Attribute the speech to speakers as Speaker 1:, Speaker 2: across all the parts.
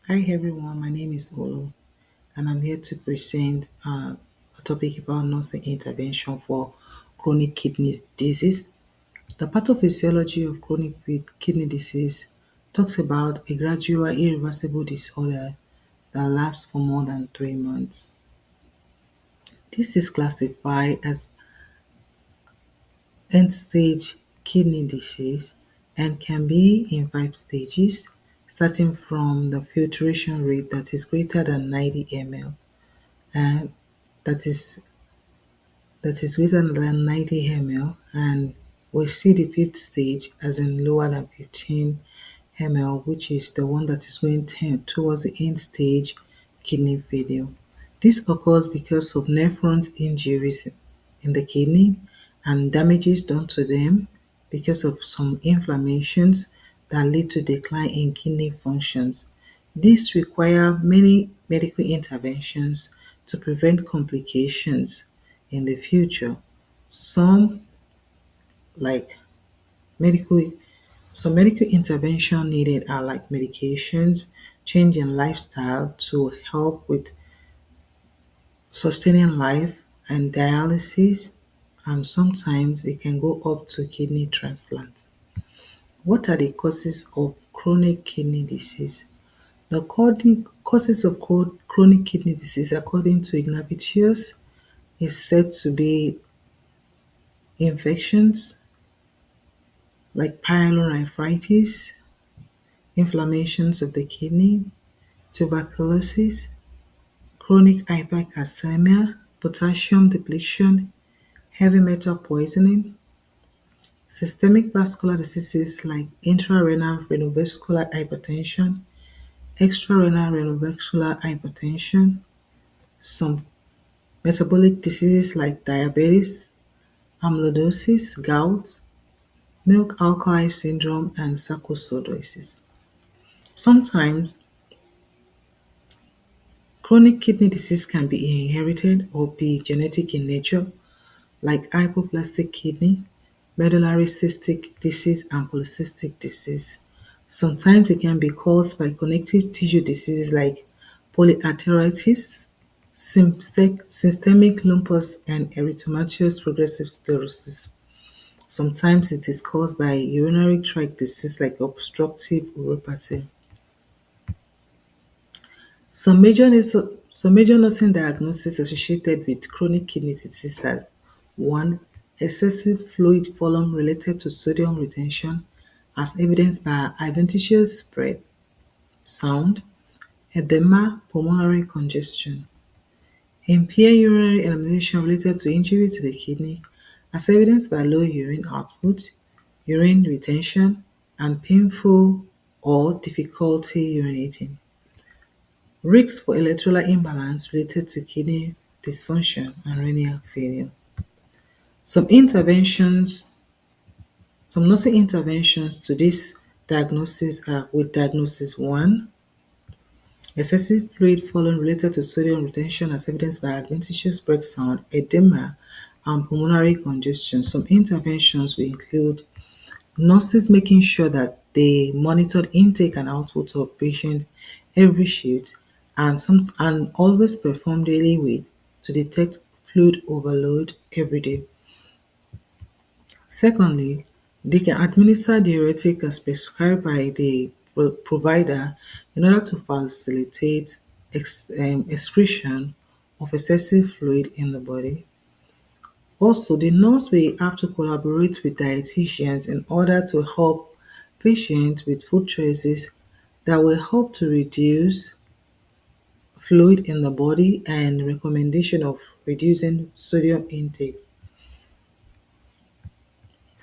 Speaker 1: Hi everyone, my name is Olu and I'm here to present a topic about nursing intervention for chronic kidney disease. The pathophysiology of chronic kidney disease talks about a gradual irreversible disorder that lasts for more than 3 months. This is classified as end-stage kidney disease and can be in 5 stages, starting from the filtration rate that is greater than 90 ml and that is greater than 90 ml, and we see the fifth stage as in lower than 15 ml, which is the one that is going towards the end stage kidney failure. This occurs because of nephrons injuries in the kidney and damages done to them because of some inflammations that lead to decline in kidney functions. This require many medical interventions to prevent complications in the future. Some like medical some medical intervention needed are like medications, change in lifestyle to help with sustaining life, and dialysis, and sometimes it can go up to kidney transplants. What are the causes of chronic kidney disease? The causes of chronic kidney disease, according to Ignavitius, is said to be infections like pyelonephritis, inflammations of the kidney, tuberculosis, chronic hypercalcemia, potassium depletion, heavy metal poisoning, systemic vascular diseases like intrarenal renovascular hypertension, extrarenal renovascular hypertension, some metabolic diseases like diabetes, amyloidosis, gout, milk alkali syndrome, and sarcoidosis. Sometimes chronic kidney disease can be inherited or be genetic in nature, like hypoplastic kidney, medullary cystic disease, and polycystic disease. Sometimes it can be caused by connective tissue diseases like polyarteritis, systemic lupus, and erythematous progressive sclerosis. Sometimes it is caused by urinary tract disease like obstructive uropathy. Some major nursing diagnoses associated with chronic kidney disease are: 1. Excessive fluid volume related to sodium retention as evidenced by adventitious spread, sound, edema, pulmonary congestion. Impaired urinary elimination related to injury to the kidney as evidenced by low urine output, urine retention, and painful or difficulty urinating. Risks for electrolyte imbalance related to kidney dysfunction and renal failure. Some interventions, some nursing interventions to this diagnosis are with diagnosis 1, excessive fluid volume related to sodium retention as evidenced by adventitious breath sound, edema, and pulmonary congestion. Some interventions will include nurses making sure that they monitored intake and output of patient every shift, and always perform daily weight to detect fluid overload every day. Secondly, they can administer diuretic as prescribed by the provider in order to facilitate excretion of excessive fluid in the body. Also, the nurse will have to collaborate with dietitians in order to help patients with food choices that will help to reduce fluid in the body and recommendation of reducing sodium intake.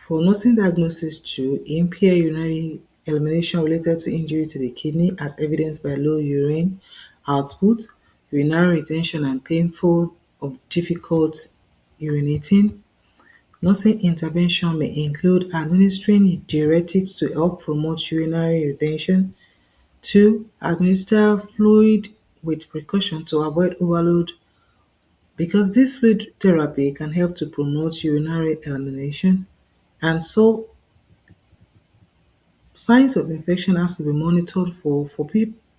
Speaker 1: For nursing diagnosis 2, impaired urinary elimination related to injury to the kidney as evidenced by low urine output, urinary retention, and painful or difficult urinating. Nursing intervention may include administering diuretics to help promote urinary retention. 2. Administer fluid with precaution to avoid overload, because this fluid therapy can help to promote urinary elimination. And so signs of infection has to be monitored for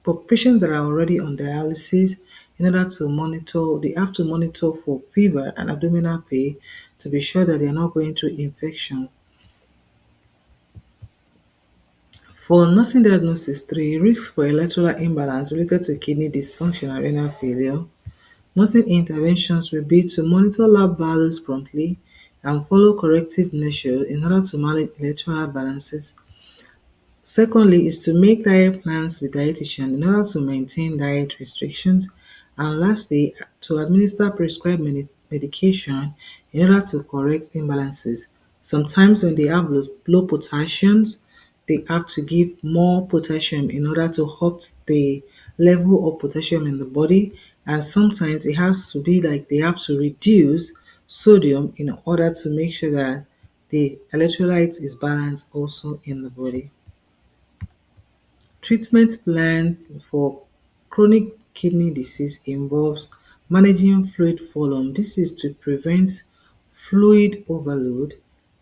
Speaker 1: For patients that are already on dialysis, in order to monitor, they have to monitor for fever and abdominal pain to be sure that they are not going through infection. For nursing diagnosis 3, risks for electrolyte imbalance related to kidney dysfunction and renal failure. Nursing interventions will be to monitor lab values promptly and follow corrective measures in order to manage electrolyte balances. Secondly is to make diet plans with dietitian in order to maintain diet restrictions. And lastly, to administer prescribed medication in order to correct imbalances. Sometimes when they have low potassiums, they have to give more potassium in order to halt the level of potassium in the body. And sometimes it has to be like they have to reduce sodium in order to make sure that the electrolyte is balanced also in the body. Treatment plans for chronic kidney disease involves managing fluid volume. This is to prevent fluid overload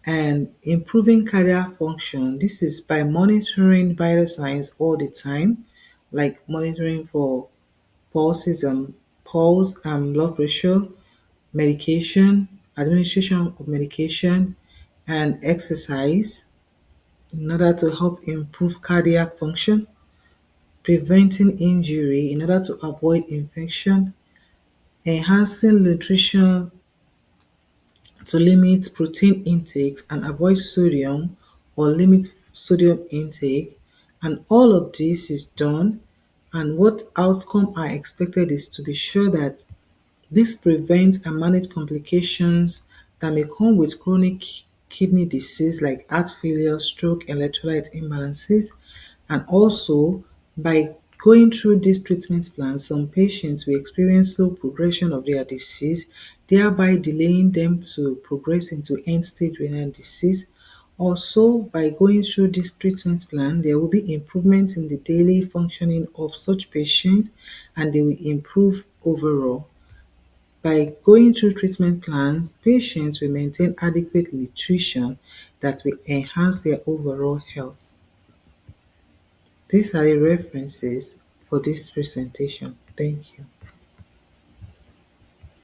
Speaker 1: and improving cardiac function. This is by monitoring vital signs all the time, like monitoring for pulse and blood pressure, medication, administration of medication, and exercise in order to help improve cardiac function, preventing injury in order to avoid infection, enhancing nutrition to limit protein intakes and avoid sodium or limit sodium intake. And all of this is done, and what outcome are expected is to be sure that this prevents and manage complications that may come with chronic kidney disease like heart failure, stroke, electrolyte imbalances. And also, by going through these treatment plans, some patients will experience slow progression of their disease, thereby delaying them to progress into end-stage renal disease. Also, by going through this treatment plan, there will be improvement in the daily functioning of such patients and they will improve overall. By going through treatment plans, patients will maintain adequate nutrition that will enhance their overall health. These are the references for this presentation. Thank you.